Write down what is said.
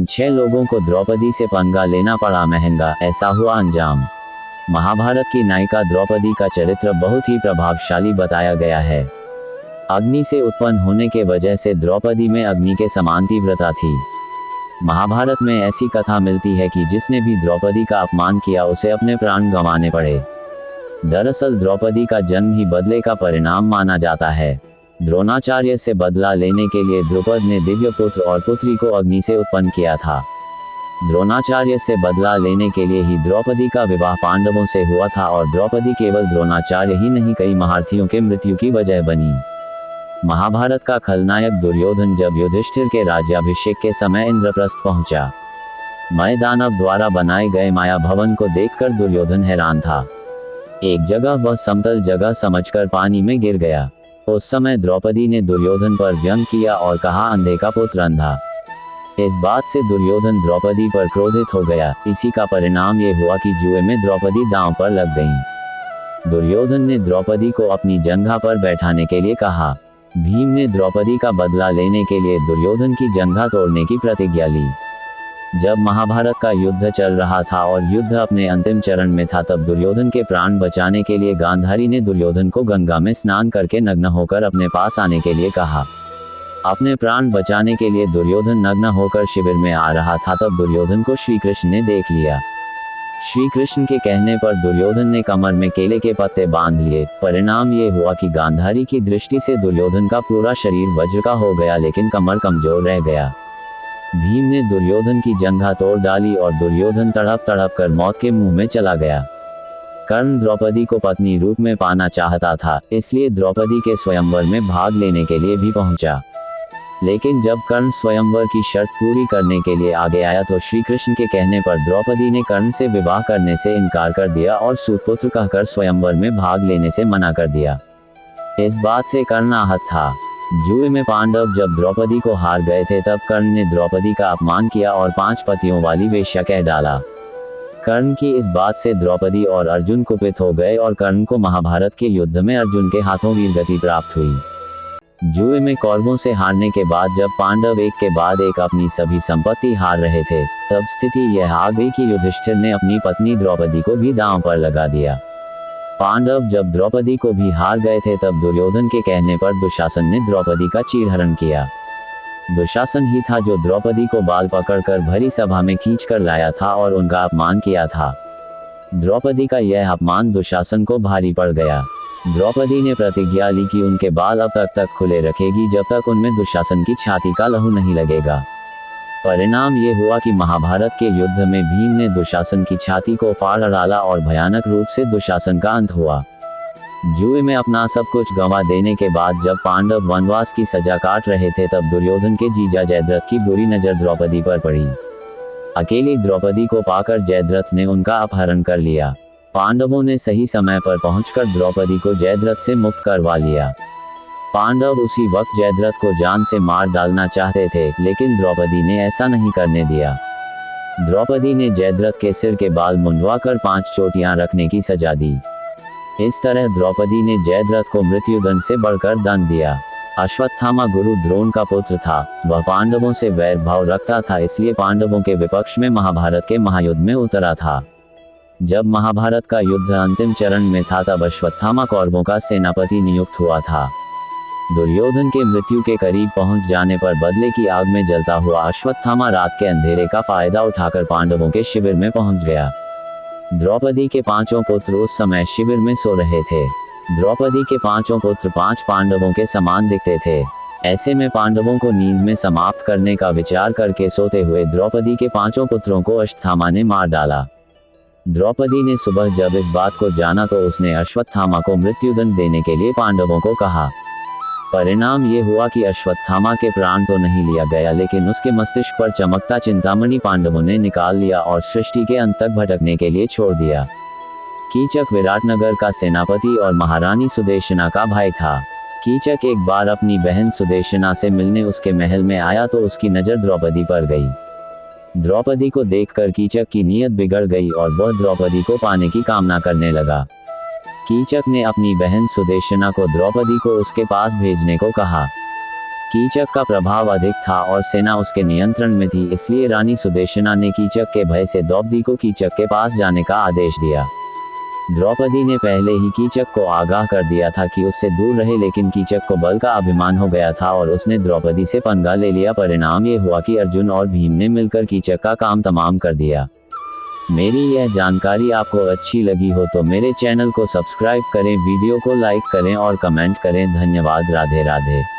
6 लोगों को द्रौपदी से पंगा लेना पड़ा महंगा, ऐसा हुआ अंजाम। महाभारत की नायिका द्रौपदी का चरित्र बहुत ही प्रभावशाली बताया गया है। अग्नि से उत्पन्न होने के वजह से द्रौपदी में अग्नि के समान तीव्रता थी। महाभारत में ऐसी कथा मिलती है कि जिसने भी द्रौपदी का अपमान किया उसे अपने प्राण गंवाने पड़े। दरअसल द्रौपदी का जन्म ही बदले का परिणाम माना जाता है। द्रोणाचार्य से बदला लेने के लिए द्रुपद ने दिव्य पुत्र और पुत्री को अग्नि से उत्पन्न किया था। द्रोणाचार्य से बदला लेने के लिए ही द्रौपदी का विवाह पांडवों से हुआ था और द्रौपदी केवल द्रोणाचार्य ही नहीं कई महारथियों के मृत्यु की वजह बनी। महाभारत का खलनायक दुर्योधन जब युधिष्ठिर के राज्याभिषेक के समय इंद्रप्रस्थ पहुंचा, मय दानव द्वारा बनाए गए माया भवन को देखकर दुर्योधन हैरान था। एक जगह वह समतल जगह समझकर पानी में गिर गया। उस समय द्रौपदी ने दुर्योधन पर व्यंग किया और कहा, अंधे का पुत्र अंधा। इस बात से दुर्योधन द्रौपदी पर क्रोधित हो गया। इसी का परिणाम ये हुआ कि जुए में द्रौपदी दांव पर लग गईं। दुर्योधन ने द्रौपदी को अपनी जंघा पर बैठाने के लिए कहा। भीम ने द्रौपदी का बदला लेने के लिए दुर्योधन की जंघा तोड़ने की प्रतिज्ञा ली। जब महाभारत का युद्ध चल रहा था और युद्ध अपने अंतिम चरण में था, तब दुर्योधन के प्राण बचाने के लिए गांधारी ने दुर्योधन को गंगा में स्नान करके नग्न होकर अपने पास आने के लिए कहा। अपने प्राण बचाने के लिए दुर्योधन नग्न होकर शिविर में आ रहा था, तब दुर्योधन को श्री कृष्ण ने देख लिया। श्री कृष्ण के कहने पर दुर्योधन ने कमर में केले के पत्ते बांध लिए। परिणाम ये हुआ कि गांधारी की दृष्टि से दुर्योधन का पूरा शरीर वज्र का हो गया, लेकिन कमर कमजोर रह गया। भीम ने दुर्योधन की जंघा तोड़ डाली और दुर्योधन तड़प तड़प कर मौत के मुंह में चला गया। कर्ण द्रौपदी को पत्नी रूप में पाना चाहता था, इसलिए द्रौपदी के स्वयंवर में भाग लेने के लिए भी पहुंचा। लेकिन जब कर्ण स्वयंवर की शर्त पूरी करने के लिए आगे आया तो श्री कृष्ण के कहने पर द्रौपदी ने कर्ण से विवाह करने से इनकार कर दिया और सूतपुत्र कहकर स्वयंवर में भाग लेने से मना कर दिया। इस बात से कर्ण आहत था। जुए में पांडव जब द्रौपदी को हार गए थे, तब कर्ण ने द्रौपदी का अपमान किया और 5 पतियों वाली वेश्या कह डाला। कर्ण की इस बात से द्रौपदी और अर्जुन कुपित हो गए और कर्ण को महाभारत के युद्ध में अर्जुन के हाथों वीरगति प्राप्त हुई। जुए में कौरवों से हारने के बाद जब पांडव एक के बाद एक अपनी सभी संपत्ति हार रहे थे, तब स्थिति यह आ गई कि युधिष्ठिर ने अपनी पत्नी द्रौपदी को भी दांव पर लगा दिया। पांडव जब द्रौपदी को भी हार गए थे, तब दुर्योधन के कहने पर दुशासन ने द्रौपदी का चीरहरण किया। दुशासन ही था जो द्रौपदी को बाल पकड़कर भरी सभा में खींचकर लाया था और उनका अपमान किया था। द्रौपदी का यह अपमान दुशासन को भारी पड़ गया। द्रौपदी ने प्रतिज्ञा ली कि उनके बाल अब तक खुले रखेगी जब तक उनमें दुशासन की छाती का लहू नहीं लगेगा। परिणाम ये हुआ कि महाभारत के युद्ध में भीम ने दुशासन की छाती को फाड़ डाला और भयानक रूप से दुशासन का अंत हुआ। जुए में अपना सब कुछ गंवा देने के बाद जब पांडव वनवास की सजा काट रहे थे, तब दुर्योधन के जीजा जयद्रथ की बुरी नजर द्रौपदी पर पड़ी। अकेली द्रौपदी को पाकर जयद्रथ ने उनका अपहरण कर लिया। पांडवों ने सही समय पर पहुंचकर द्रौपदी को जयद्रथ से मुक्त करवा लिया। पांडव उसी वक्त जयद्रथ को जान से मार डालना चाहते थे, लेकिन द्रौपदी ने ऐसा नहीं करने दिया। द्रौपदी ने जयद्रथ के सिर के बाल मुंडवाकर 5 चोटियां रखने की सजा दी। इस तरह द्रौपदी ने जयद्रथ को मृत्युदंड से बढ़कर दंड दिया। अश्वत्थामा गुरु द्रोण का पुत्र था। वह पांडवों से वैर भाव रखता था, इसलिए पांडवों के विपक्ष में महाभारत के महायुद्ध में उतरा था। जब महाभारत का युद्ध अंतिम चरण में था, तब अश्वत्थामा कौरवों का सेनापति नियुक्त हुआ था। दुर्योधन के मृत्यु के करीब पहुंच जाने पर बदले की आग में जलता हुआ अश्वत्थामा रात के अंधेरे का फायदा उठाकर पांडवों के शिविर में पहुंच गया। द्रौपदी के 5 पुत्र उस समय शिविर में सो रहे थे। द्रौपदी के 5 पुत्र 5 पांडवों के समान दिखते थे। ऐसे में पांडवों को नींद में समाप्त करने का विचार करके सोते हुए द्रौपदी के 5 पुत्रों को अश्वत्थामा ने मार डाला। द्रौपदी ने सुबह जब इस बात को जाना तो उसने अश्वत्थामा को मृत्युदंड देने के लिए पांडवों को कहा। परिणाम ये हुआ कि अश्वत्थामा के प्राण तो नहीं लिया गया, लेकिन उसके मस्तिष्क पर चमकता चिंतामणि पांडवों ने निकाल लिया और सृष्टि के अंत तक भटकने के लिए छोड़ दिया। कीचक विराटनगर का सेनापति और महारानी सुदेशना का भाई था। कीचक एक बार अपनी बहन सुदेशना से मिलने उसके महल में आया तो उसकी नजर द्रौपदी पर गई। द्रौपदी को देखकर कीचक की नीयत बिगड़ गई और वह द्रौपदी को पाने की कामना करने लगा। कीचक ने अपनी बहन सुदेशना को द्रौपदी को उसके पास भेजने को कहा। कीचक का प्रभाव अधिक था और सेना उसके नियंत्रण में थी, इसलिए रानी सुदेशना ने कीचक के भय से द्रौपदी को कीचक के पास जाने का आदेश दिया। द्रौपदी ने पहले ही कीचक को आगाह कर दिया था कि उससे दूर रहे, लेकिन कीचक को बल का अभिमान हो गया था और उसने द्रौपदी से पंगा ले लिया। परिणाम ये हुआ कि अर्जुन और भीम ने मिलकर कीचक का काम तमाम कर दिया। मेरी यह जानकारी आपको अच्छी लगी हो तो मेरे चैनल को सब्सक्राइब करें, वीडियो को लाइक करें और कमेंट करें। धन्यवाद। राधे राधे।